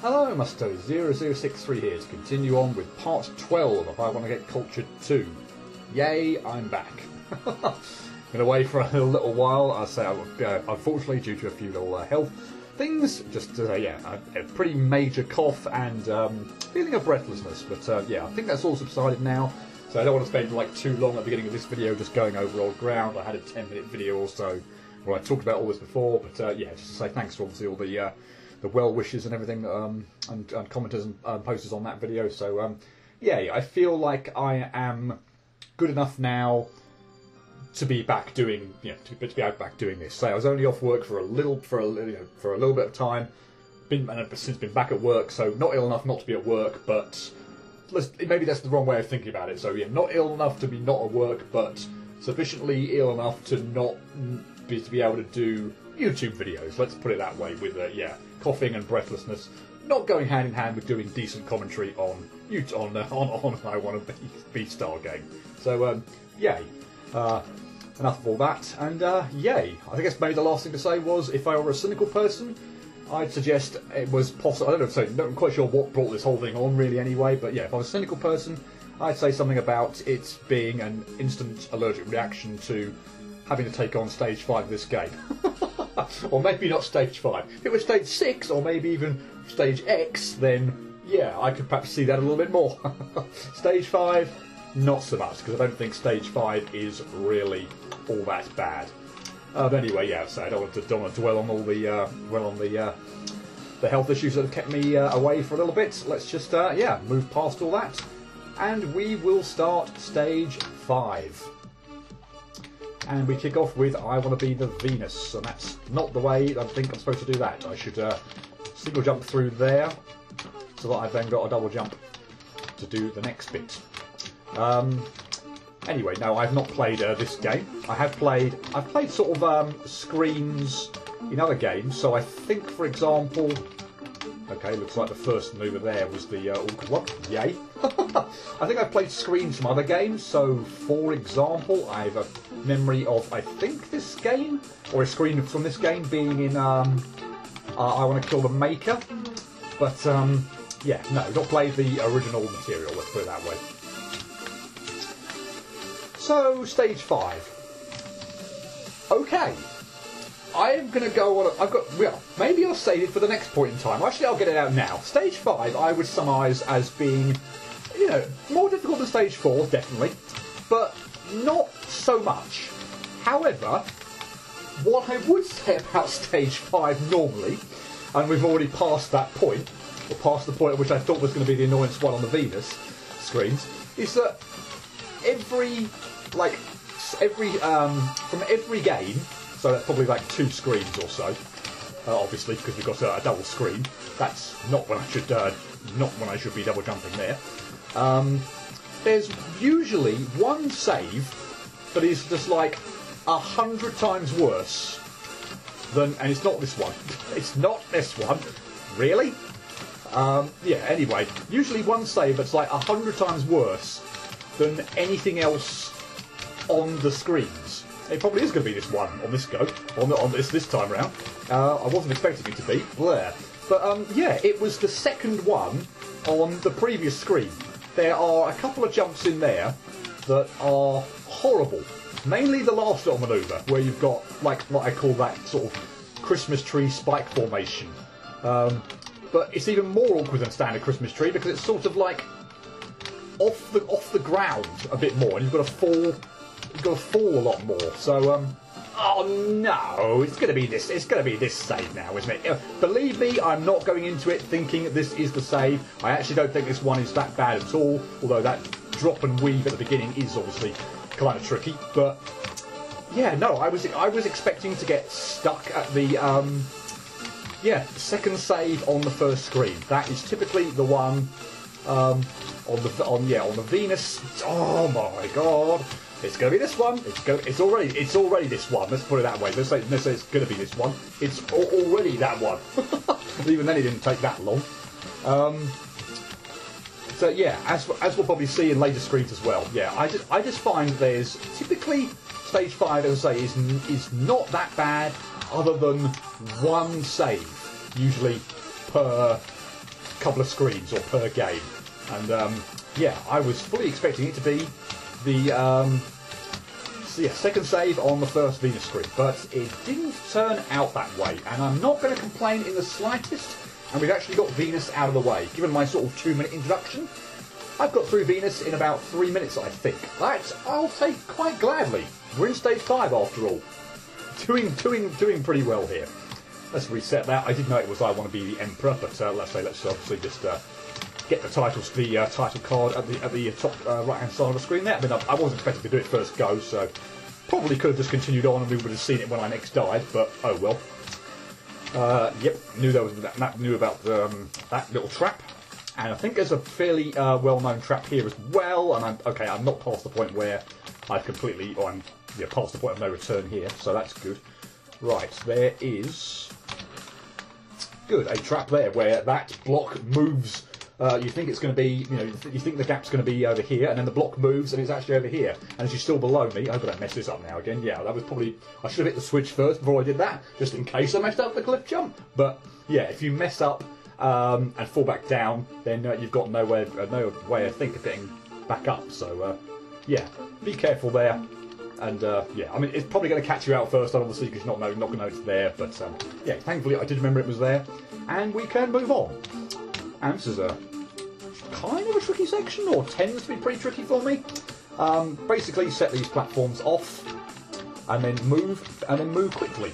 Hello, Musto0063 here to continue on with part 12 of I Want to Get Cultured 2. Yay, I'm back. Been away for a little while. I say, unfortunately, due to a few little health things, just a pretty major cough and feeling of breathlessness. But yeah, I think that's all subsided now. So I don't want to spend like too long at the beginning of this video just going over old ground. I had a 10-minute video or so where I talked about all this before. But yeah, just to say thanks to obviously all the well wishes and everything, and commenters and posters on that video. So yeah, I feel like I am good enough now to be back doing, to be back doing this. So I was only off work for a little bit of time. Since been back at work, so not ill enough not to be at work, but maybe that's the wrong way of thinking about it. So yeah, not ill enough to be not at work, but sufficiently ill enough to not be able to do YouTube videos. Let's put it that way. With coughing and breathlessness not going hand in hand with doing decent commentary on YouTube on I Want to Be Star game. So yay. Enough of all that, and yay. I guess maybe the last thing to say was, if I were a cynical person, I'd suggest it was possible. I don't know, so I'm not quite sure what brought this whole thing on really anyway, but yeah, if I was a cynical person, I'd say something about it being an instant allergic reaction to having to take on stage 5 of this game. Or maybe not stage 5. If it was stage 6, or maybe even stage X, then yeah, I could perhaps see that a little bit more. Stage 5, not so much, because I don't think stage 5 is really all that bad. But anyway, yeah, so I don't want to dwell on all the health issues that have kept me away for a little bit. Let's just move past all that, and we will start stage 5. And we kick off with I Want to Be the Venus, and that's not the way I think I'm supposed to do that. I should single jump through there, so that I've then got a double jump to do the next bit. Anyway, no, I've not played this game. I've played sort of screens in other games. So I think, for example, okay, looks like the first maneuver there was the awkward one. Yay! I think I've played screens from other games. So, for example, I have a memory of, I think, this game, or a screen from this game being in I Want to Kill the Maker. But yeah, no, not played the original material. Let's put it that way. So, stage 5. Okay. I'm going to go on... maybe I'll save it for the next point in time. Actually, I'll get it out now. Stage 5, I would summarise as being, more difficult than stage 4, definitely. But not so much. However, what I would say about stage 5 normally, and we've already passed that point, or past the point at which I thought was going to be the annoyance one on the Venus screens, is that from every game, so that's probably like 2 screens or so, obviously, because we've got a double screen. That's not when I should be double jumping there. There's usually one save that is just like 100 times worse than, and it's not this one. It's not this one, really. Yeah. Anyway, usually one save that's like 100 times worse than anything else on the screens. It probably is going to be this one on this go, on this time round. I wasn't expecting it to be. Bleh. But yeah, it was the second one on the previous screen. There are a couple of jumps in there that are horrible. Mainly the last little manoeuvre, where you've got like what I call that sort of Christmas tree spike formation. But it's even more awkward than standard Christmas tree, because it's sort of like off the ground a bit more, and you've got to fall a lot more. So oh no, it's going to be this save now, isn't it? Believe me, I'm not going into it thinking this is the save. I actually don't think this one is that bad at all, although that drop and weave at the beginning is obviously kind of tricky. But yeah, no, I was expecting to get stuck at the second save on the first screen. That is typically the one on the Venus. Oh my god. It's going to be this one. It's already this one. Let's put it that way. Let's say it's going to be this one. It's already that one. Even then, it didn't take that long. So yeah, as we'll probably see in later screens as well. Yeah, I just find there's typically stage 5, as I say, is not that bad, other than one save usually per couple of screens or per game. And yeah, I was fully expecting it to be the second save on the first Venus screen, but it didn't turn out that way, and I'm not going to complain in the slightest. And we've actually got Venus out of the way. Given my sort of 2-minute introduction, I've got through Venus in about 3 minutes, I think. That I'll take quite gladly. We're in stage 5 after all. Doing pretty well here. Let's reset that. I did know it was I want to be the Emperor, but let's obviously just get the title card at the top right hand side of the screen there. I mean, I wasn't expecting to do it first go, so probably could have just continued on and we would have seen it when I next died. But oh well. Yep, knew about that little trap, and I think there's a fairly well-known trap here as well. And I'm not past the point where I've completely, I'm past the point of no return here, so that's good. Right, there is a trap there where that block moves. You think it's going to be, you think the gap's going to be over here, and then the block moves, and it's actually over here, and she's still below me. I hope I don't mess this up now again. Yeah, that was probably, I should have hit the switch first before I did that, just in case I messed up the cliff jump. But yeah, if you mess up and fall back down, then you've got no way of getting back up. So yeah, be careful there. And yeah, I mean, it's probably going to catch you out first, obviously, because you're not going to know it's there. But yeah, thankfully I did remember it was there, and we can move on. And this is a kind of a tricky section, or tends to be pretty tricky for me. Basically, set these platforms off, and then move quickly.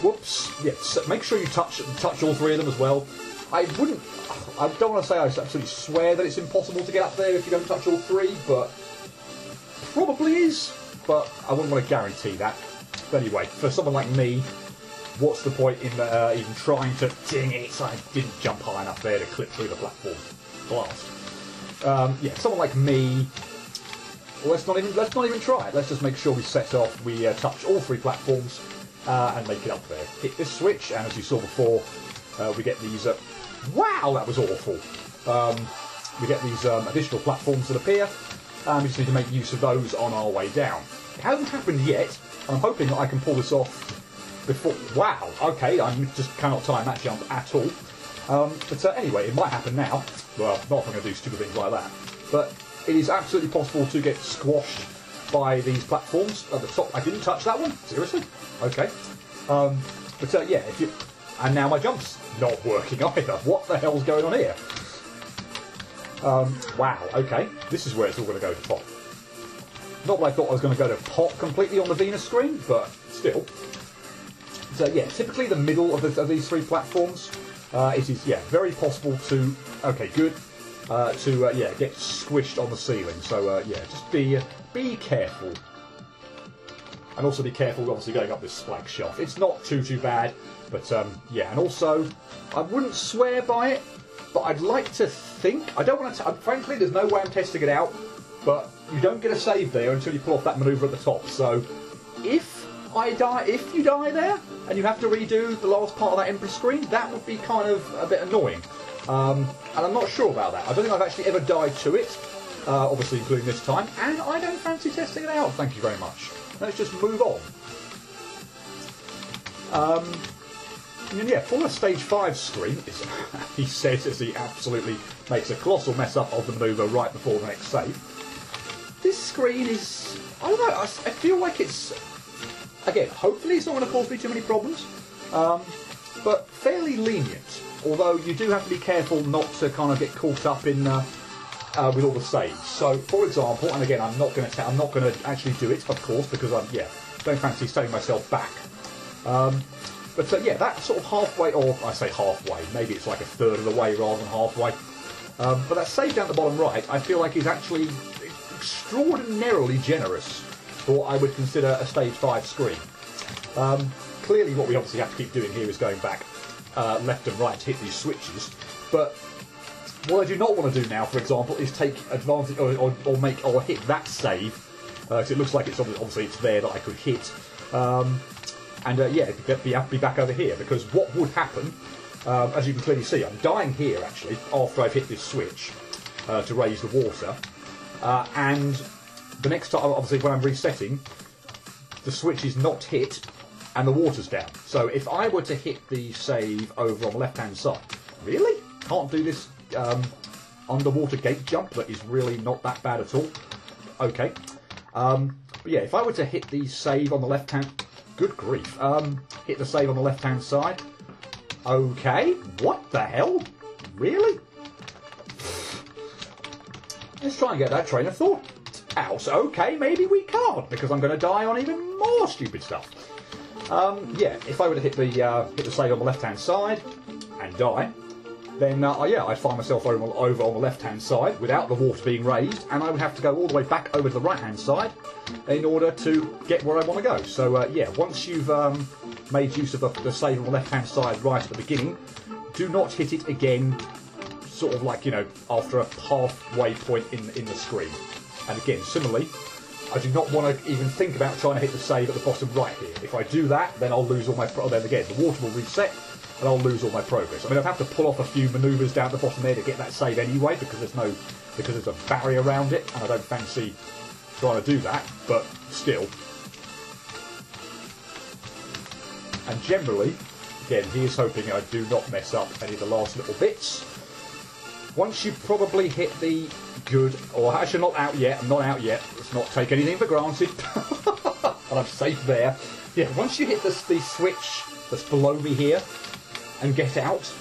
Whoops! Yes, yeah, make sure you touch all 3 of them as well. I don't want to say I absolutely swear that it's impossible to get up there if you don't touch all 3, but probably is. But I wouldn't want to guarantee that. But anyway, for someone like me, what's the point in even trying to... Dang it, I didn't jump high enough there to clip through the platform. Blast. Yeah, someone like me... Well, let's not even try it. Let's just make sure we set off, we touch all 3 platforms and make it up there. Hit this switch, and as you saw before, we get these... wow, that was awful. We get these additional platforms that appear, and we just need to make use of those on our way down. It hasn't happened yet. I'm hoping that I can pull this off before. Wow, okay, I just cannot time that jump at all. But anyway, it might happen now. Well, not if I'm going to do stupid things like that. But it is absolutely possible to get squashed by these platforms at the top. I didn't touch that one? Seriously? Okay. But yeah, if you... And now my jump's not working either. What the hell's going on here? Wow, okay. This is where it's all going to go to pot. Not that I thought I was going to go to pot completely on the Venus screen, but still. So yeah, typically the middle of these 3 platforms, it is very possible to get squished on the ceiling. So yeah, just be careful, and also be careful obviously going up this splag shaft. It's not too bad, but yeah, and also I wouldn't swear by it, but I'd like to think, I don't want to. Frankly, there's no way I'm testing it out, but you don't get a save there until you pull off that manoeuvre at the top. So if you die there, and you have to redo the last part of that Emperor screen, that would be kind of a bit annoying. And I'm not sure about that. I don't think I've actually ever died to it, obviously including this time, and I don't fancy testing it out, thank you very much. Let's just move on. And yeah, for a stage 5 screen, he says as he absolutely makes a colossal mess up of the manoeuvre right before the next save. This screen is, I don't know, I feel like it's... Again, hopefully it's not going to cause me too many problems, but fairly lenient. Although you do have to be careful not to kind of get caught up in with all the saves. So, for example, and again, I'm not going to actually do it, of course, because don't fancy setting myself back. But yeah, that sort of halfway, or I say halfway, maybe it's like a third of the way rather than halfway. But that save down at the bottom right, I feel like is actually extraordinarily generous for what I would consider a stage 5 screen. Clearly what we obviously have to keep doing here is going back left and right to hit these switches, but what I do not want to do now, for example, is take advantage or hit that save, because it looks like it's obviously it's there that I could hit, and yeah, be back over here, because what would happen, as you can clearly see, I'm dying here actually after I've hit this switch to raise the water, and the next time, obviously, when I'm resetting, the switch is not hit and the water's down. So if I were to hit the save over on the left-hand side, Really? Can't do this underwater gate jump that is really not that bad at all. Okay. But yeah, if I were to hit the save on the left hand... Good grief. Hit the save on the left hand side. Okay. What the hell? Really? Let's try and get that train of thought out. Okay, maybe we can't, because I'm going to die on even more stupid stuff. Yeah, if I were to hit the save on the left hand side and die, then yeah, I'd find myself over on the left hand side without the water being raised, and I would have to go all the way back over to the right hand side in order to get where I want to go. So yeah, once you've made use of the save on the left hand side right at the beginning, do not hit it again, sort of like, you know, after a halfway point in the screen. And again, similarly, I do not want to even think about trying to hit the save at the bottom right here. If I do that, then I'll lose all my... Then again, the water will reset, and I'll lose all my progress. I mean, I'd have to pull off a few manoeuvres down the bottom there to get that save anyway, because there's a barrier around it, and I don't fancy trying to do that, but still. And generally, again, here's hoping I do not mess up any of the last little bits. Once you probably hit the good, or actually not out yet, I'm not out yet, let's not take anything for granted, and I'm safe there. Yeah, once you hit the switch that's below me here and get out,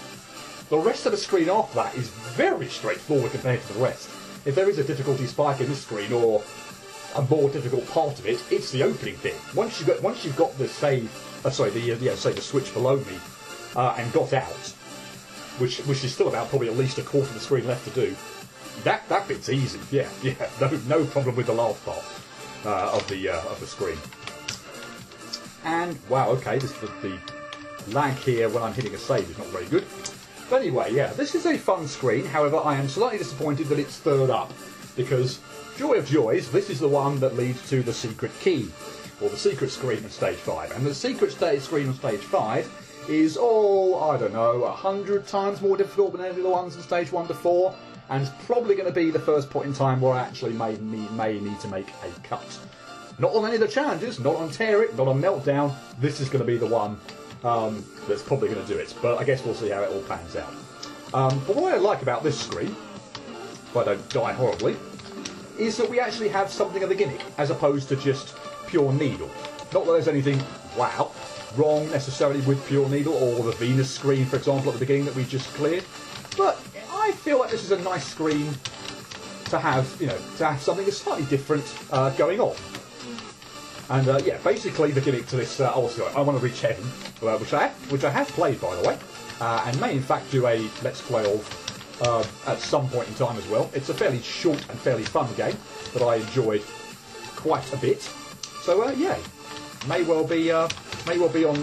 the rest of the screen after that is very straightforward compared to the rest. If there is a difficulty spike in this screen, or a more difficult part of it, it's the opening bit. Once you've got the save, the switch below me, and got out, which is still about probably at least a quarter of the screen left to do. That bit's easy. Yeah, no problem with the last part of the screen. And wow, okay, the lag here when I'm hitting a save is not very good. But anyway, yeah, this is a fun screen. However, I am slightly disappointed that it's third up, because joy of joys, this is the one that leads to the secret key, or the secret screen of stage 5. And the secret screen of stage 5 is, I don't know, 100 times more difficult than any of the ones in stage 1 to 4, and it's probably going to be the first point in time where I actually may need to make a cut. Not on any of the challenges, not on Tear It, not on Meltdown. This is going to be the one that's probably going to do it, but I guess we'll see how it all pans out. But what I like about this screen, if I don't die horribly, is that we actually have something of a gimmick, as opposed to just pure needle. Not that there's anything, wow, wrong necessarily with pure needle, or the Venus screen, for example, at the beginning that we just cleared, but I feel like this is a nice screen to have, you know, to have something that's slightly different going on. And yeah, basically the gimmick to this, also, I want to reach heaven, which I have played, by the way, and may in fact do a let's play of at some point in time as well. It's a fairly short and fairly fun game that I enjoyed quite a bit. So yeah, may well be on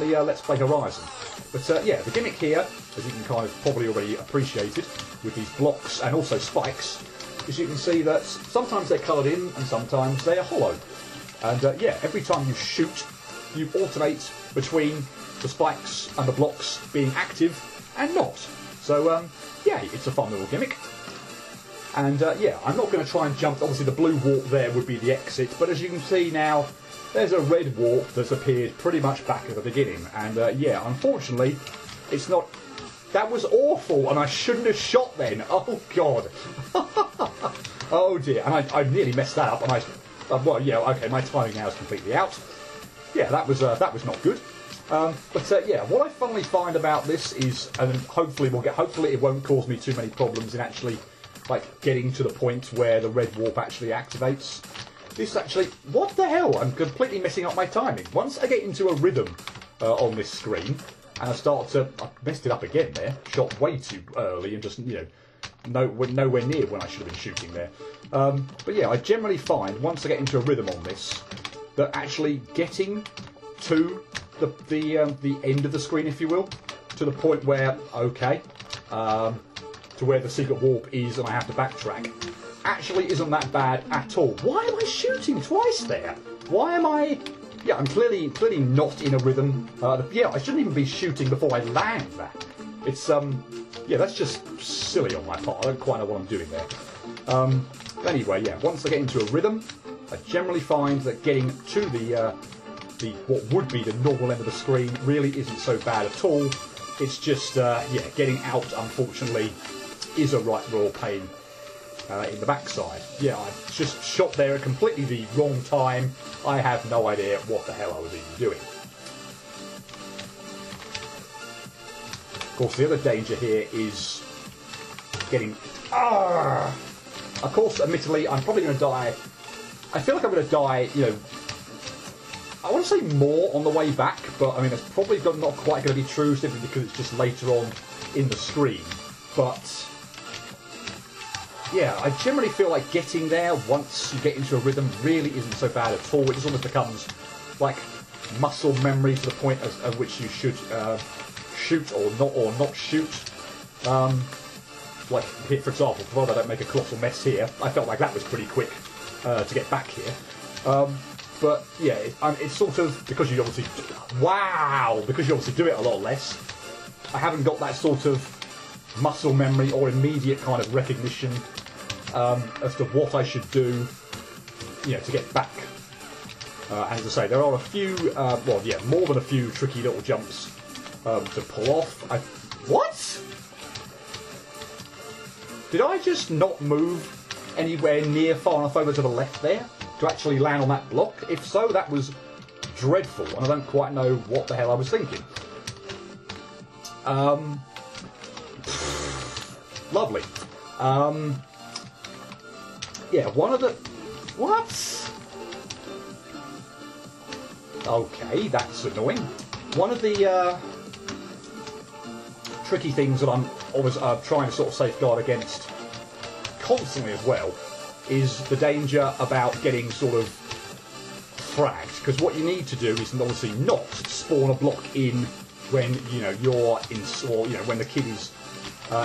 the Let's Play horizon. But yeah, the gimmick here, as you can kind of probably already appreciated, with these blocks and also spikes, is you can see that sometimes they're coloured in and sometimes they are hollow. And yeah, every time you shoot, you alternate between the spikes and the blocks being active and not. So yeah, it's a fun little gimmick. And yeah, I'm not going to try and jump. Obviously the blue warp there would be the exit, but as you can see now, there's a red warp that's appeared pretty much back at the beginning. And yeah, unfortunately, it's not... That was awful, and I shouldn't have shot then. Oh, God. Oh, dear. And I nearly messed that up, and well, yeah, okay, my timing now is completely out. Yeah, that was not good. But yeah, what I finally find about this is, and hopefully it won't cause me too many problems in actually, like, getting to the point where the red warp actually activates. This actually, what the hell? I'm completely messing up my timing. Once I get into a rhythm on this screen, and I messed it up again there, shot way too early and just, you know, nowhere near when I should have been shooting there. But yeah, I generally find, once I get into a rhythm on this, that actually getting to the end of the screen, if you will, to the point where, okay, to where the secret warp is and I have to backtrack, actually isn't that bad at all. Why am I shooting twice there? Why am I... Yeah, I'm clearly not in a rhythm. Yeah, I shouldn't even be shooting before I land that. It's, yeah, that's just silly on my part. I don't quite know what I'm doing there. Anyway, yeah, once I get into a rhythm, I generally find that getting to the what would be the normal end of the screen really isn't so bad at all. It's just, yeah, getting out, unfortunately, is a right royal pain in the backside. Yeah, I just shot there at completely the wrong time. I have no idea what the hell I was even doing. Of course, the other danger here is getting... Of course, admittedly, I'm probably going to die... I feel like I'm going to die, you know... I want to say more on the way back, but I mean, it's probably not quite going to be true simply because it's just later on in the screen. But yeah, I generally feel like getting there not you get into a rhythm really isn't so bad at all. It just almost becomes like muscle memory to the point at which you should shoot or not shoot. Like here, for example, provided I don't make a colossal mess here, I felt like that was pretty quick to get back here. But yeah, it's sort of because you obviously do it a lot less. I haven't got that sort of muscle memory or immediate kind of recognition as to what I should do, you know, to get back. And as I say, there are a few, well, yeah, more than a few tricky little jumps to pull off. What? Did I just not move anywhere near far enough over to the left there to actually land on that block? If so, that was dreadful, and I don't quite know what the hell I was thinking. Lovely. Yeah, one of the... What? Okay, that's annoying. One of the tricky things that I'm always trying to sort of safeguard against constantly as well is the danger about getting sort of fragged, because what you need to do is obviously not spawn a block in when you're in, or when the kid is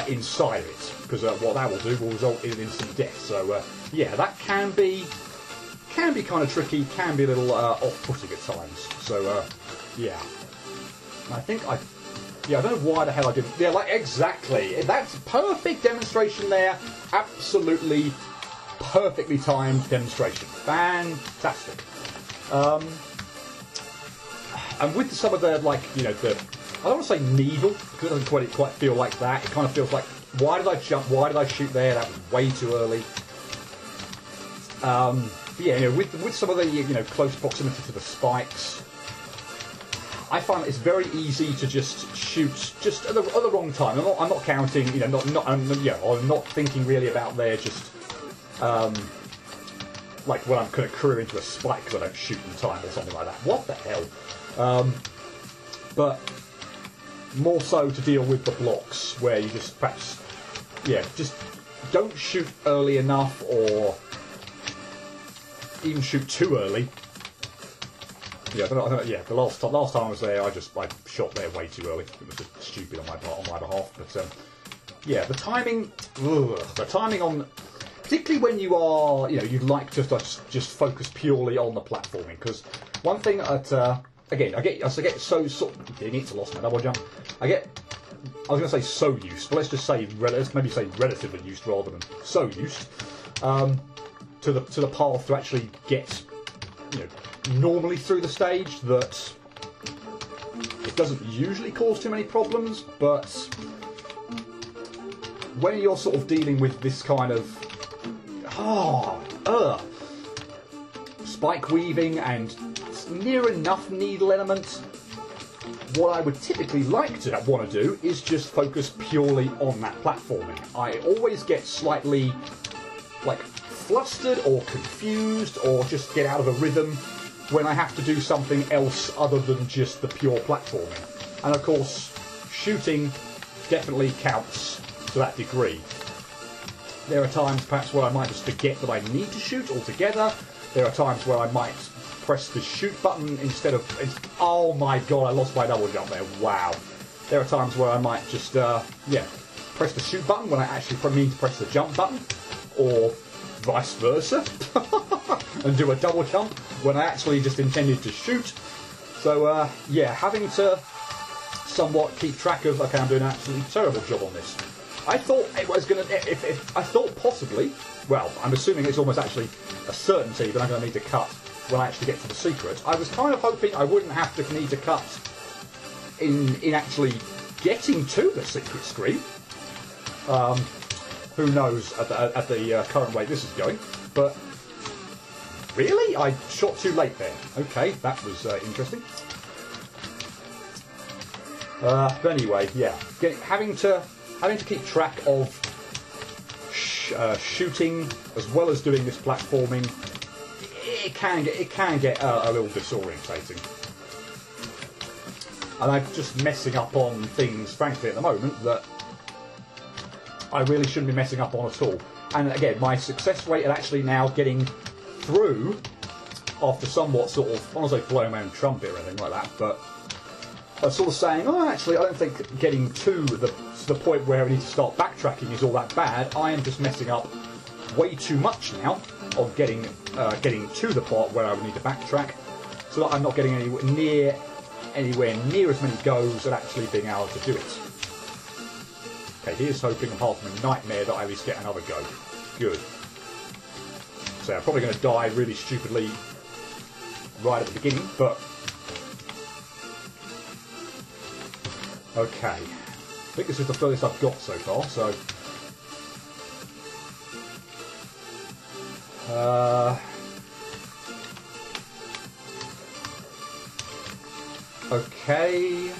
inside of it, because what that will do will result in instant death. So yeah, that can be kind of tricky, can be a little off-putting at times. So yeah, I think I don't know why the hell I didn't. Yeah, like exactly. That's perfect demonstration there. Absolutely perfectly timed demonstration. Fantastic. And with some of the, like, the, I don't want to say needle, because it doesn't quite feel like that. It kind of feels like, why did I jump? Why did I shoot there? That was way too early. But yeah, with some of the, close proximity to the spikes, I find it's very easy to just shoot just at the wrong time. I'm not counting, I'm not thinking really about there just, like when I'm kind of career into a spike because I don't shoot in time or something like that. What the hell? But more so to deal with the blocks where you just perhaps, just don't shoot early enough or even shoot too early. Yeah, the last time I was there, I shot there way too early. It was just stupid on my behalf. But yeah, the timing on, particularly when you are, you'd like to just focus purely on the platforming. Because one thing that again, I get so dang it, I lost my double jump. I was going to say so used, but let's just say maybe say relatively used rather than so used to the path to actually get normally through the stage, that it doesn't usually cause too many problems. But when you're sort of dealing with this kind of spike weaving and near enough needle elements, what I would typically like to want to do is just focus purely on that platforming. I always get slightly like flustered or confused or just get out of a rhythm when I have to do something else other than just the pure platforming. And of course, shooting definitely counts to that degree. There are times perhaps where I might just forget that I need to shoot altogether. There are times where I might press the shoot button instead of... Oh my god, I lost my double jump there. Wow. There are times where I might just, press the shoot button when I actually mean to press the jump button. Or vice versa. And do a double jump when I actually just intended to shoot. So, yeah, having to somewhat keep track of... Okay, I'm doing an absolutely terrible job on this. I thought it was going to... I thought possibly... Well, I'm assuming it's almost actually a certainty that I'm going to need to cut when I actually get to the secret. I was kind of hoping I wouldn't have to need to cut in actually getting to the secret screen. Who knows at the current rate this is going, but really, I shot too late there. Okay, that was interesting. But anyway, yeah, having to keep track of shooting as well as doing this platforming, it can get a little disorientating. And I'm just messing up on things, frankly, at the moment that I really shouldn't be messing up on at all. And again, my success rate at actually now getting through, after somewhat sort of, I don't want to say blowing my own trumpet or anything like that, but sort of saying, oh, actually, I don't think getting to the point where I need to start backtracking is all that bad. I am just messing up way too much now on getting to the part where I would need to backtrack, so that I'm not getting anywhere near as many goes at actually being able to do it. Okay, here's hoping, apart from a nightmare, that I at least get another go. Good. So I'm probably going to die really stupidly right at the beginning, but okay. I think this is the furthest I've got so far, so okay.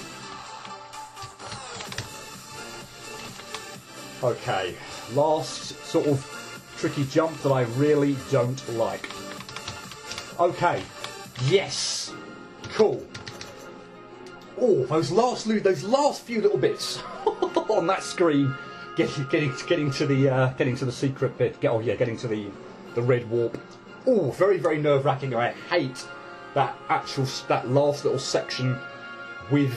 Okay, last sort of tricky jump that I really don't like. Okay, yes, cool. Oh, those last few little bits on that screen, getting to the secret bit. Getting to the red warp. Oh, very, very nerve-wracking. I hate that last little section with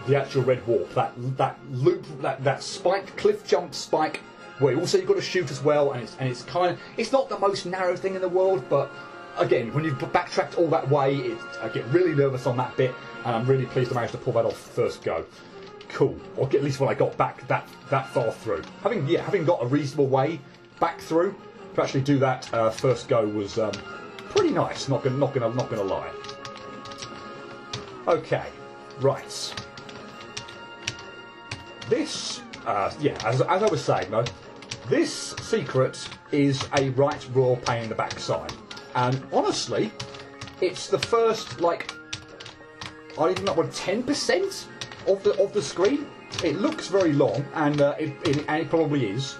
the actual red warp. That loop, that spike, cliff jump spike, where also you've got to shoot as well, and it's not the most narrow thing in the world, but again, when you've backtracked all that way, I get really nervous on that bit, and I'm really pleased I managed to pull that off first go. Cool. Or at least when I got back that far through. Having got a reasonable way back through, to actually do that first go was pretty nice. Not gonna lie. Okay, right. This, as I was saying though, this secret is a right raw pain in the backside, and honestly, it's the first I don't even know what 10% of the screen. It looks very long, and it probably is.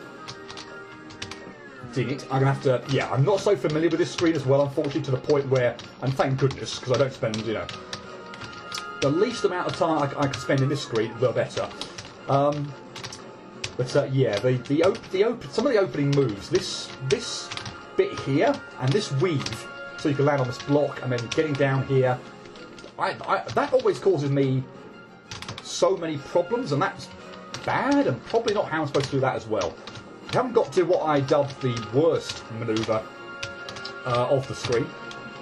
Dang it! I'm gonna have to. Yeah, I'm not so familiar with this screen as well, unfortunately, to the point where, and thank goodness, because I don't spend the least amount of time I can spend in this screen, the better. Yeah, some of the opening moves, this bit here and this weave, so you can land on this block and then getting down here, that always causes me so many problems, and that's bad, and probably not how I'm supposed to do that as well. I haven't got to what I dubbed the worst manoeuvre of the screen,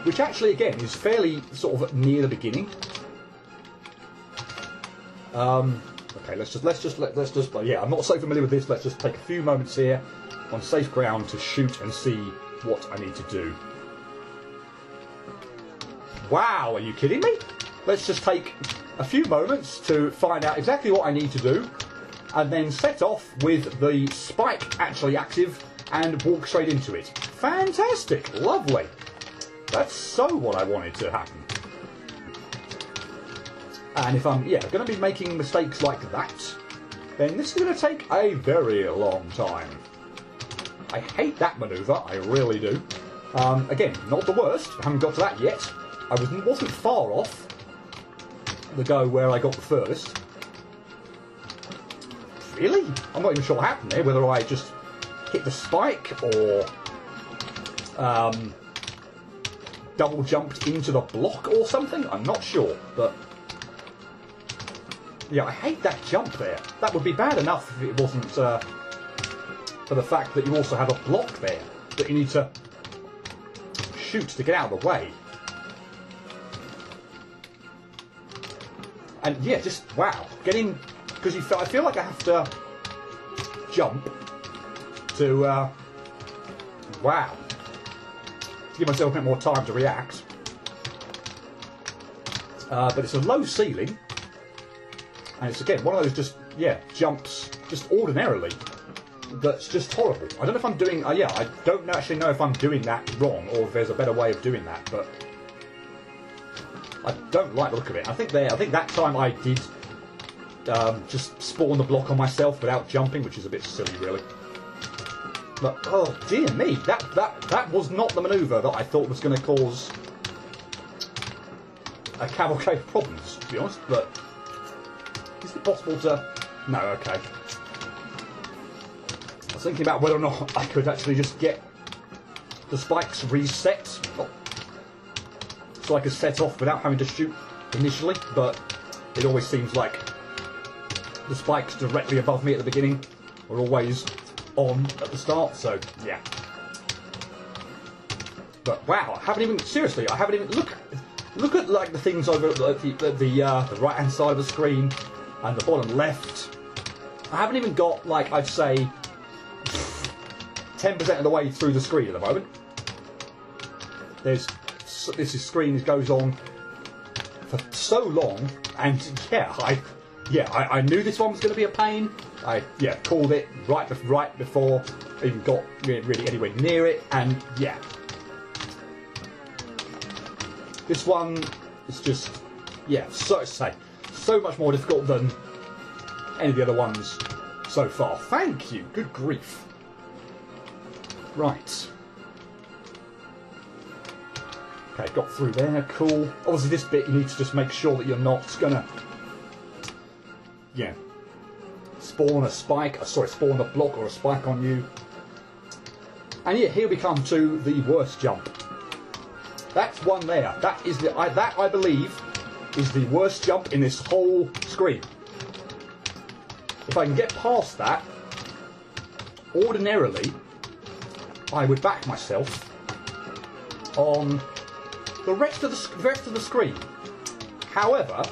which actually again is fairly sort of near the beginning. Okay, let's just. Yeah, I'm not so familiar with this. Let's just take a few moments here on safe ground to shoot and see what I need to do. Wow, are you kidding me? Let's just take a few moments to find out exactly what I need to do, and then set off with the spike actually active and walk straight into it. Fantastic, lovely. That's so what I wanted to happen. And if I'm going to be making mistakes like that, then this is going to take a very long time. I hate that manoeuvre, I really do. Again, not the worst, I haven't got to that yet. I wasn't far off the go where I got the furthest. Really? I'm not even sure what happened there, whether I just hit the spike or double jumped into the block or something. I'm not sure, but yeah, I hate that jump there. That would be bad enough if it wasn't for the fact that you also have a block there that you need to shoot to get out of the way. And yeah, just wow, because I feel like I have to jump to wow, to give myself a bit more time to react. But it's a low ceiling, And it's again one of those just jumps just ordinarily that's just horrible. I don't know if I'm doing I don't actually know if I'm doing that wrong or if there's a better way of doing that, but I don't like the look of it. I think that time I did just spawn the block on myself without jumping, which is a bit silly really. But oh dear me, that was not the manoeuvre that I thought was going to cause a cavalcade of problems, to be honest. But is it possible to? No, okay. I was thinking about whether or not I could actually just get the spikes reset, so I could set off without having to shoot initially. But it always seems like the spikes directly above me at the beginning are always on at the start. So yeah. But wow, I haven't even look at like the things over at the right hand side of the screen and the bottom left. I haven't even got, like, I'd say 10% of the way through the screen at the moment. This screen goes on for so long, and I knew this one was going to be a pain. I called it right before I even got really anywhere near it, and yeah. This one is just, so much more difficult than any of the other ones so far. Thank you. Good grief. Right. Okay, got through there. Cool. Obviously, this bit you need to just make sure that you're not gonna, spawn a block or a spike on you. And yeah, here we come to the worst jump. That's one there. That is that I believe is the worst jump in this whole screen. If I can get past that, ordinarily, I would back myself on the rest of the screen. However,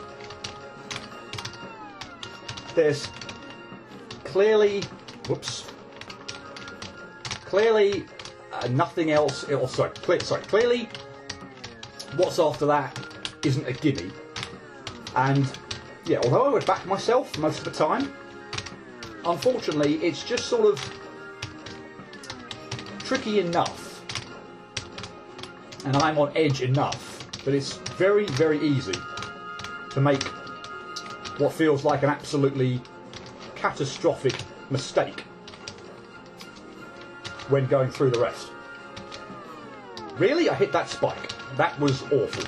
there's clearly nothing else. Clearly, what's after that isn't a gimme. And yeah, although I would back myself most of the time, unfortunately, it's just sort of tricky enough, and I'm on edge enough that it's very, very easy to make what feels like an absolutely catastrophic mistake when going through the rest. Really? I hit that spike. That was awful.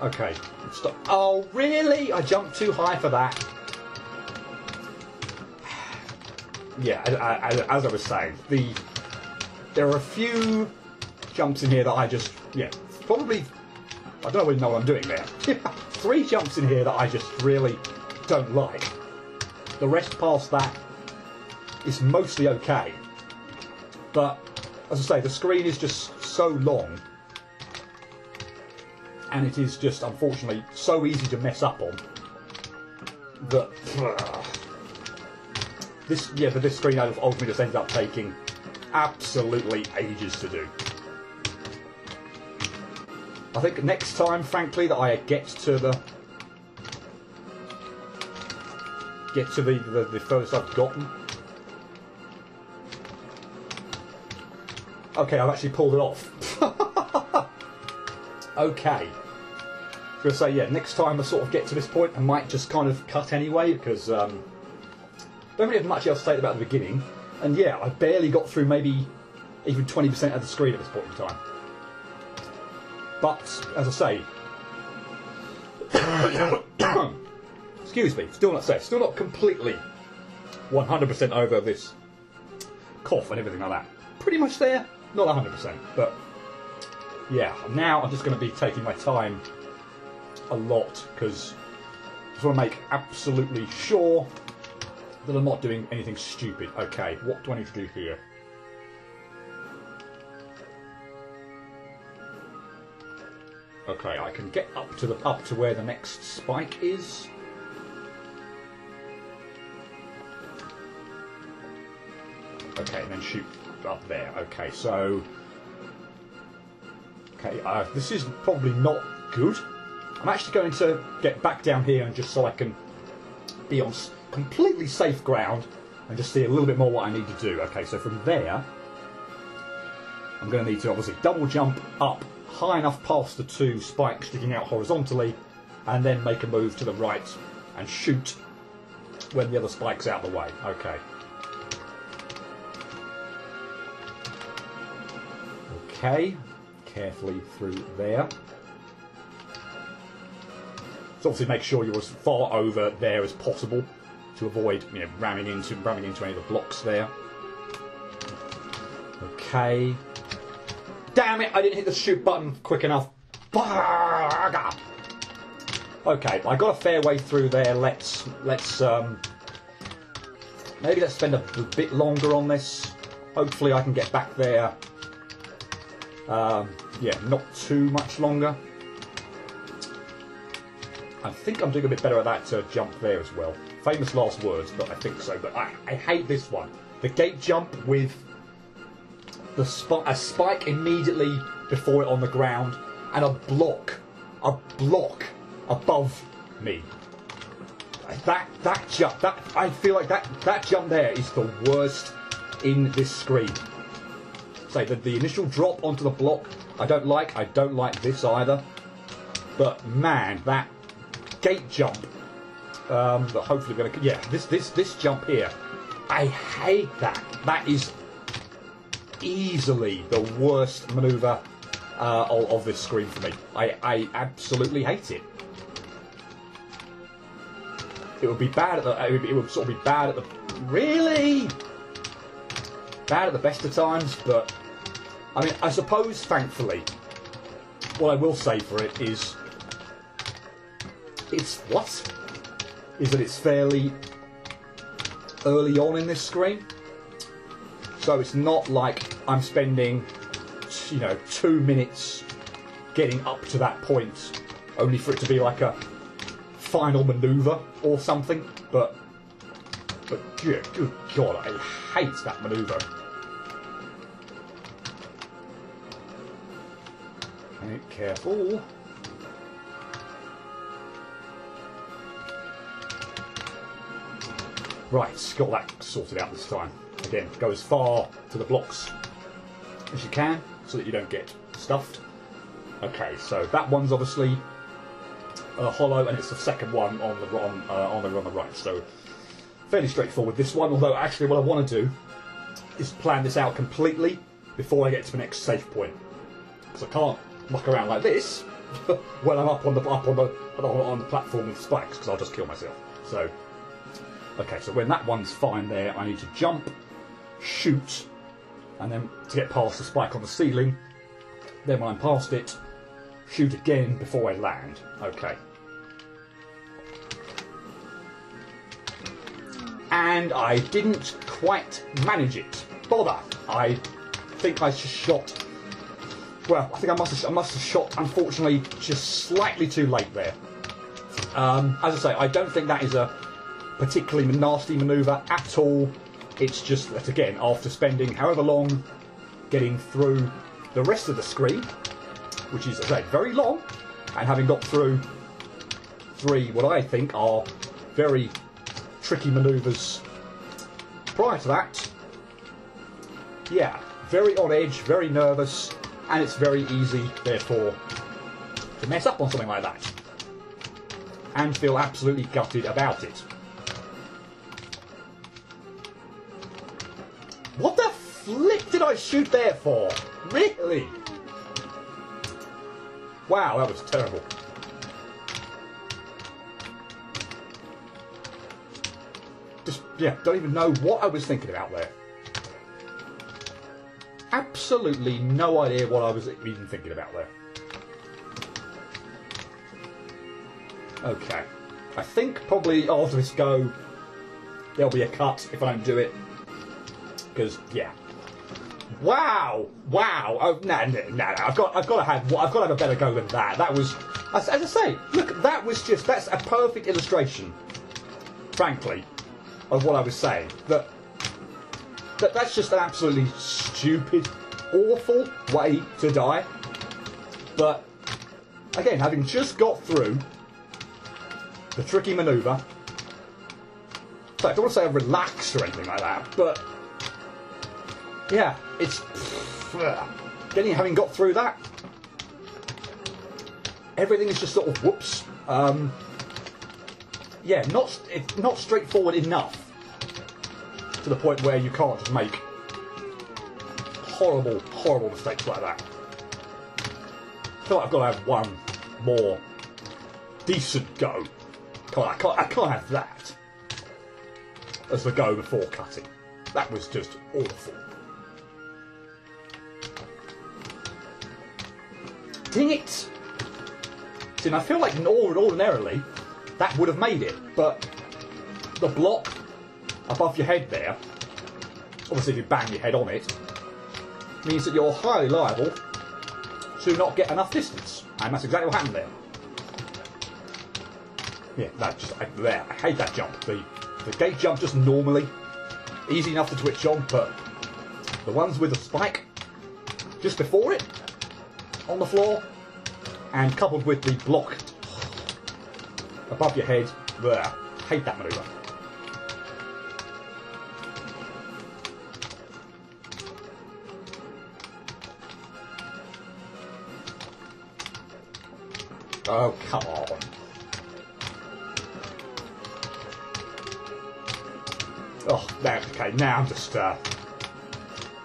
Okay, stop. Oh, really? I jumped too high for that. Yeah, as I was saying, there are a few jumps in here that I just, probably, I don't really know what I'm doing there. 3 jumps in here that I just really don't like. The rest past that is mostly okay. But, as I say, the screen is just so long, and it is just, unfortunately, so easy to mess up on that this screen ultimately just ends up taking absolutely ages to do. I think next time, frankly, that I get to the furthest I've gotten. Okay, I've actually pulled it off. Okay. I was going to say, next time I sort of get to this point, I might just kind of cut anyway, because don't really have much else to say about the beginning. And yeah, I barely got through maybe even 20% of the screen at this point in time. But, as I say, excuse me, still not completely 100% over this cough and everything like that. Pretty much there, not 100%, but yeah, now I'm just going to be taking my time a lot, because I just want to make absolutely sure that I'm not doing anything stupid. Okay, what do I need to do here? Okay, I can get up to where the next spike is. Okay, and then shoot up there. Okay, so Okay, this is probably not good. I'm actually going to get back down here and just so I can be on completely safe ground and just see a little bit more what I need to do. Okay, so from there, I'm going to need to obviously double jump up high enough past the two spikes sticking out horizontally, and then make a move to the right and shoot when the other spike's out of the way. Okay. Okay, carefully through there. So obviously make sure you're as far over there as possible to avoid, you know, ramming into any of the blocks there. Okay. Damn it! I didn't hit the shoot button quick enough. Okay, I got a fair way through there. Let's maybe let's spend a bit longer on this. Hopefully, I can get back there. Yeah, not too much longer. I think I'm doing a bit better at that jump there as well. Famous last words, but I think so. But I hate this one. The gate jump with a spike immediately before it on the ground, and a block above me. That jump, I feel like that jump there is the worst in this screen. Say that the initial drop onto the block, I don't like this either. But man, that gate jump, that hopefully going to, yeah, this jump here, I hate that. That is easily the worst manoeuvre of this screen for me. I absolutely hate it. It would be bad at the. It would sort of be bad at the. Really bad at the best of times, but I mean, I suppose, thankfully, what I will say for it is, that it's fairly early on in this screen, so it's not like I'm spending, 2 minutes getting up to that point, only for it to be like a final manoeuvre or something. But good God, I hate that manoeuvre. Okay, careful. Right, got that sorted out this time. Again, go as far to the blocks as you can so that you don't get stuffed. Okay, so that one's obviously hollow, and it's the second one on the right. So fairly straightforward this one. Although actually, what I want to do is plan this out completely before I get to the next safe point, because I can't muck around like this when I'm up on the platform with spikes, because I'll just kill myself. So okay, so when that one's fine there, I need to jump, shoot, and then to get past the spike on the ceiling. Then when I'm past it, shoot again before I land. Okay. And I didn't quite manage it. Bother. I think I just shot. Well, I think I must have shot, unfortunately, just slightly too late there. As I say, I don't think that is a particularly nasty manoeuvre at all. It's just that, again, after spending however long getting through the rest of the screen, which is, as I say, very long, and having got through 3 what I think are very tricky manoeuvres prior to that, yeah, very on edge, very nervous, and it's very easy, therefore, to mess up on something like that and feel absolutely gutted about it. What the flip did I shoot there for? Really? Wow, that was terrible. Just, yeah, don't even know what I was thinking about there. Absolutely no idea what I was even thinking about there. Okay. I think probably after this go, there'll be a cut if I don't do it. Because, yeah. Wow! Wow! Oh, no. I've got to have a better go than that. That was, as I say, look, that's a perfect illustration, frankly, of what I was saying. That's just an absolutely stupid, awful way to die. But again, having just got through the tricky manoeuvre, so I don't want to say I'm relaxed or anything like that, but yeah, it's having got through that, everything is just sort of whoops. Yeah, it's not straightforward enough to the point where you can't just make horrible, horrible mistakes like that. I feel like I've got to have one more decent go. I can't have that as the go before cutting. That was just awful. Dang it! See, and I feel like ordinarily that would have made it, but the block above your head there, obviously if you bang your head on it, means that you're highly liable to not get enough distance. And that's exactly what happened there. Yeah, I hate that jump. The gate jump just normally easy enough to twitch on, but the ones with the spike just before it on the floor and coupled with the block above your head, hate that manoeuvre. Oh, come on. Oh, okay, now I'm just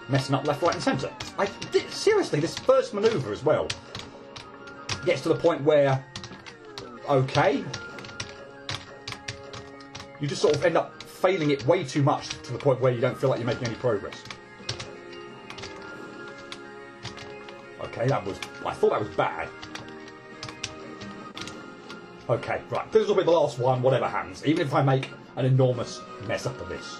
messing up left, right and centre. Seriously, this first manoeuvre as well gets to the point where, okay, you just sort of end up failing it way too much to the point where you don't feel like you're making any progress. Okay, I thought that was bad. Okay, right, this will be the last one, whatever happens, even if I make an enormous mess up of this.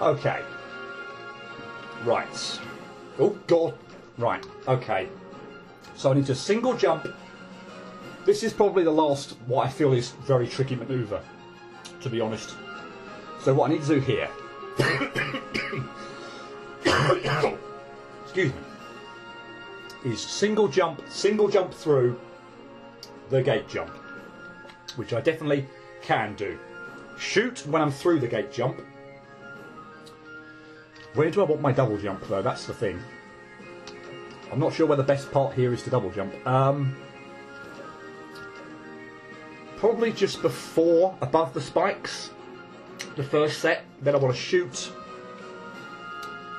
Okay. Right. Oh, God. Right. Okay. So I need to single jump. This is probably the last, what I feel is very tricky manoeuvre, to be honest. So what I need to do here... excuse me. Is single jump through the gate jump. Which I definitely can do. Shoot when I'm through the gate jump. Where do I want my double jump, though? That's the thing. I'm not sure where the best part here is to double jump. Probably just before, above the spikes, the first set. Then I want to shoot.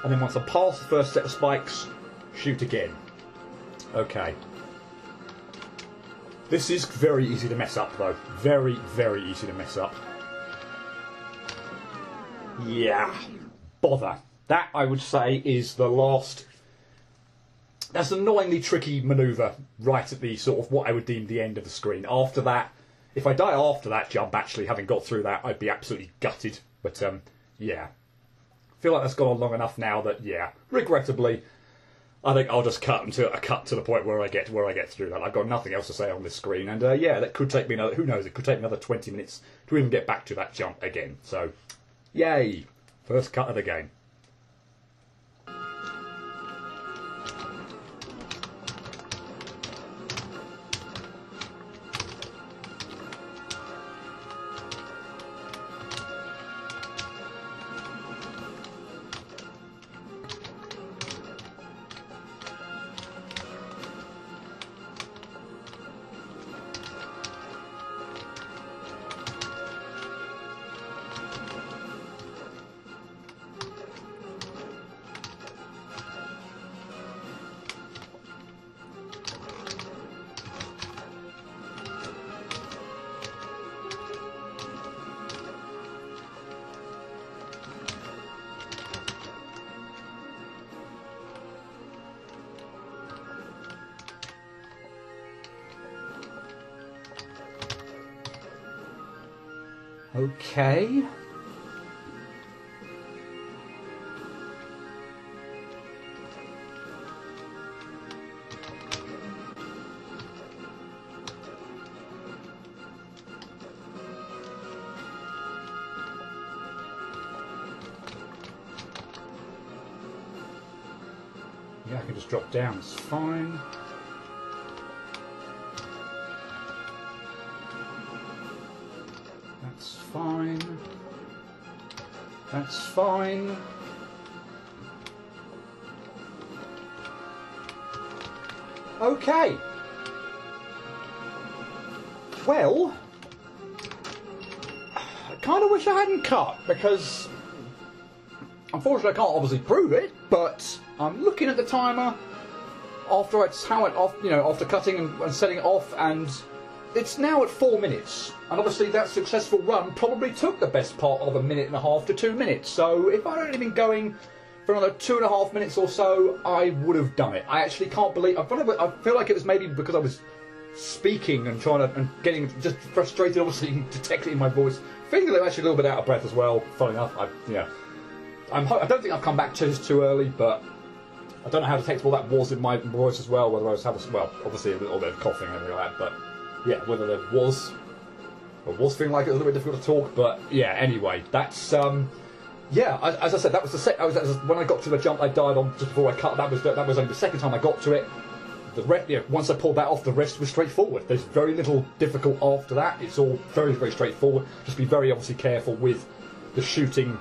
And then once I pass the first set of spikes, shoot again. Okay. This is very easy to mess up, though. Very, very easy to mess up. Yeah. Bother. That, I would say, is the last... That's an annoyingly tricky manoeuvre right at the sort of what I would deem the end of the screen. After that, if I die after that jump, actually, having got through that, I'd be absolutely gutted. But, yeah. I feel like that's gone on long enough now that, yeah, regrettably, I think I'll just cut to the point where I get through that. I've got nothing else to say on this screen. And, yeah, that could take me another... Who knows? It could take me another 20 minutes to even get back to that jump again. So, yay. First cut of the game. Okay. Yeah, I can just drop down, it's fine. That's fine. That's fine. Okay. Well, I kind of wish I hadn't cut, because unfortunately I can't obviously prove it, but I'm looking at the timer after after cutting and setting it off, and it's now at 4 minutes. And obviously that successful run probably took the best part of 1.5 minutes to 2 minutes. So if I'd only been going for another 2.5 minutes or so, I would have done it. I actually can't believe. I feel like it was maybe because I was speaking and getting just frustrated, obviously, and detecting in my voice, feeling actually a little bit out of breath as well. Funny enough, I don't think I've come back to this too early, but I don't know how detectable that was in my voice as well. Whether I was having, well, obviously a little bit of coughing and everything like that, but yeah, whether there was feeling like it was a little bit difficult to talk. But yeah, anyway, that's yeah. As I said, that was the set. When I got to the jump I died on just before I cut. That was only the second time I got to it. Once I pulled that off, the rest was straightforward. There's very little difficult after that. It's all very, very straightforward. Just be very obviously careful with the shooting,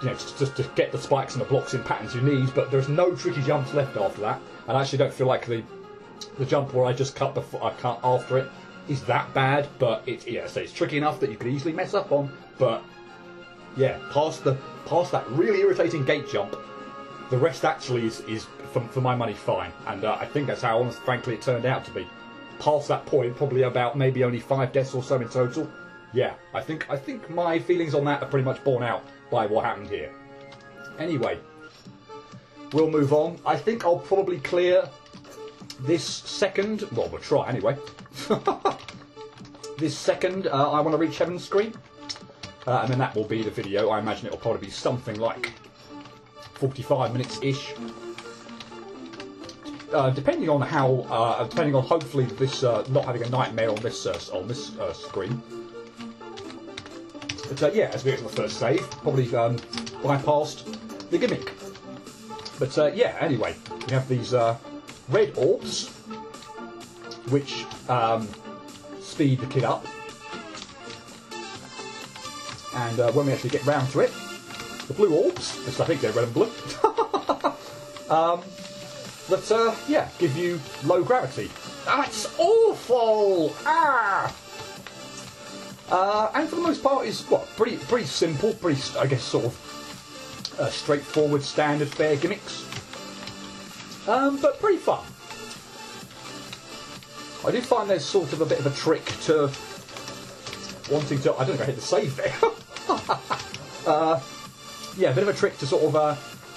just to get the spikes and the blocks in patterns you need. But there's no tricky jumps left after that. And I actually don't feel like the jump where I just cut before I cut after it is that bad. But it's tricky enough that you could easily mess up on. But yeah, past that really irritating gate jump, the rest actually is for my money fine, and I think that's how, frankly, it turned out to be. Past that point, probably about maybe only 5 deaths or so in total. Yeah, I think my feelings on that are pretty much borne out by what happened here. Anyway, we'll move on. I think I'll probably clear this second. Well, we'll try anyway. This second, I want to reach Heaven's screen, and then that will be the video. I imagine it will probably be something like 45 minutes-ish. Depending on hopefully this not having a nightmare on this screen. But yeah, as we get to the first save, probably bypassed the gimmick. But yeah, anyway, we have these red orbs, which speed the kid up. And when we actually get round to it, the blue orbs, because I think they're red and blue, yeah, give you low gravity. That's awful! And for the most part, is pretty simple, I guess, sort of straightforward, standard fare gimmicks. But pretty fun. I do find there's sort of a bit of a trick to wanting to. I don't think I hit the save there. Yeah, a bit of a trick to sort of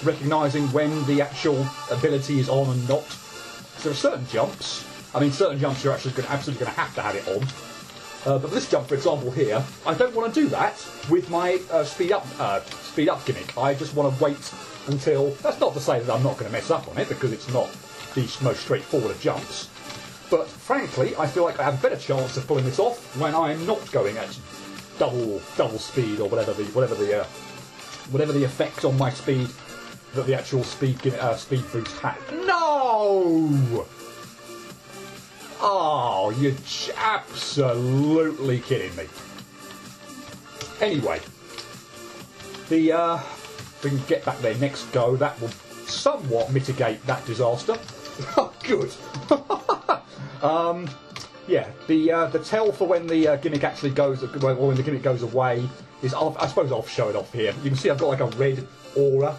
recognising when the actual ability is on and not. So there are certain jumps. I mean, certain jumps you're actually absolutely going to have it on. But this jump, for example, here, I don't want to do that with my speed up gimmick. I just want to wait until. That's not to say that I'm not going to mess up on it, because it's not the most straightforward of jumps. But frankly, I feel like I have a better chance of pulling this off when I'm not going at double speed or whatever the effect on my speed that the actual speed boost had. No! Oh, you're absolutely kidding me. Anyway, we can get back there next go. That will somewhat mitigate that disaster. Oh, good. Yeah, the tell for when the gimmick actually goes, or when the gimmick goes away, is I suppose I'll show it off here. You can see I've got like a red aura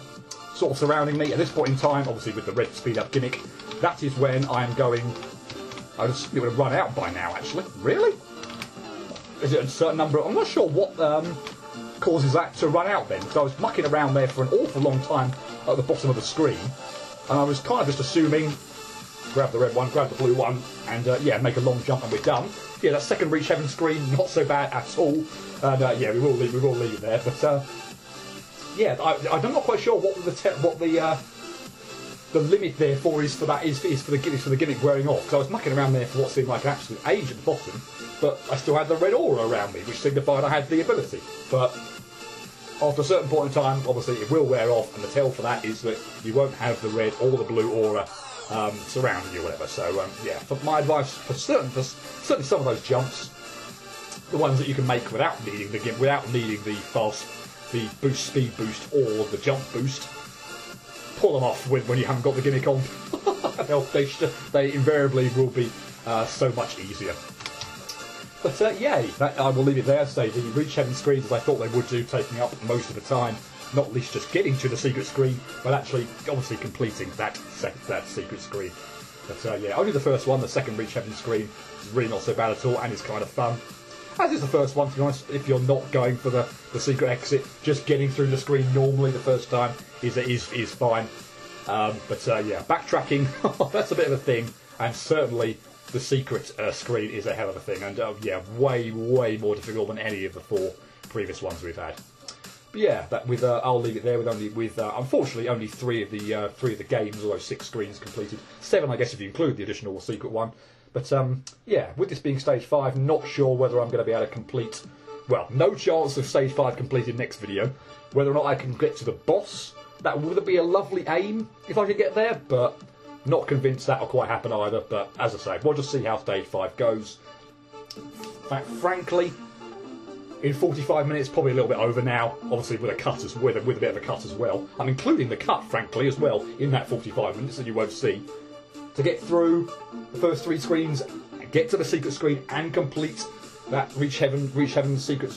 sort of surrounding me at this point in time. Obviously, with the red speed up gimmick, that is when I'm going. I was going to run out by now. Actually, really? Is it a certain number? I'm not sure what causes that to run out then, because I was mucking around there for an awful long time at the bottom of the screen, and I was kind of just assuming. Grab the red one, grab the blue one, and yeah, make a long jump and we're done. Yeah, that second reach heaven screen, not so bad at all. And yeah, we will leave it there. But yeah, I'm not quite sure what the limit there for is for that is for the gimmick wearing off. Because I was mucking around there for what seemed like an absolute age at the bottom, but I still had the red aura around me, which signified I had the ability. But after a certain point in time, obviously it will wear off, and the tell for that is that you won't have the red or the blue aura surrounding you, or whatever. So yeah, for my advice for certainly some of those jumps, the ones that you can make without needing the boost, speed boost, or the jump boost, pull them off when you haven't got the gimmick on. They invariably will be so much easier. But yay, I will leave it there. So the reach heaven screens, as I thought they would do, taking up most of the time, not least just getting to the secret screen, but actually obviously completing that secret screen. But yeah, only the first one. The second reach heaven screen is really not so bad at all, and is kind of fun. As is the first one, to be honest. If you're not going for the secret exit, just getting through the screen normally the first time is fine. But yeah, backtracking, that's a bit of a thing, and certainly the secret screen is a hell of a thing, and yeah, way more difficult than any of the 4 previous ones we've had. But yeah, I'll leave it there with unfortunately only 3 of the games, although 6 screens completed, 7 I guess if you include the additional secret one. But yeah, with this being stage 5, not sure whether I'm going to be able to complete. Well, no chance of stage 5 completed next video. Whether or not I can get to the boss, that would be a lovely aim if I could get there, but not convinced that'll quite happen either. But as I say, we'll just see how stage 5 goes. Frankly, in 45 minutes, probably a little bit over now. Obviously, with a bit of a cut as well. I'm including the cut, frankly, as well in that 45 minutes that you won't see. To get through the first 3 screens, get to the secret screen, and complete that reach heaven secret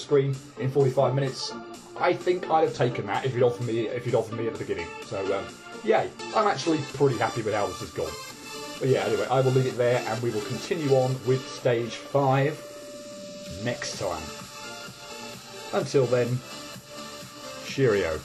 screen in 45 minutes. I think I'd have taken that if you'd offered me at the beginning. So yeah, I'm actually pretty happy with how this has gone. But yeah, anyway, I will leave it there, and we will continue on with stage 5 next time. Until then, cheerio.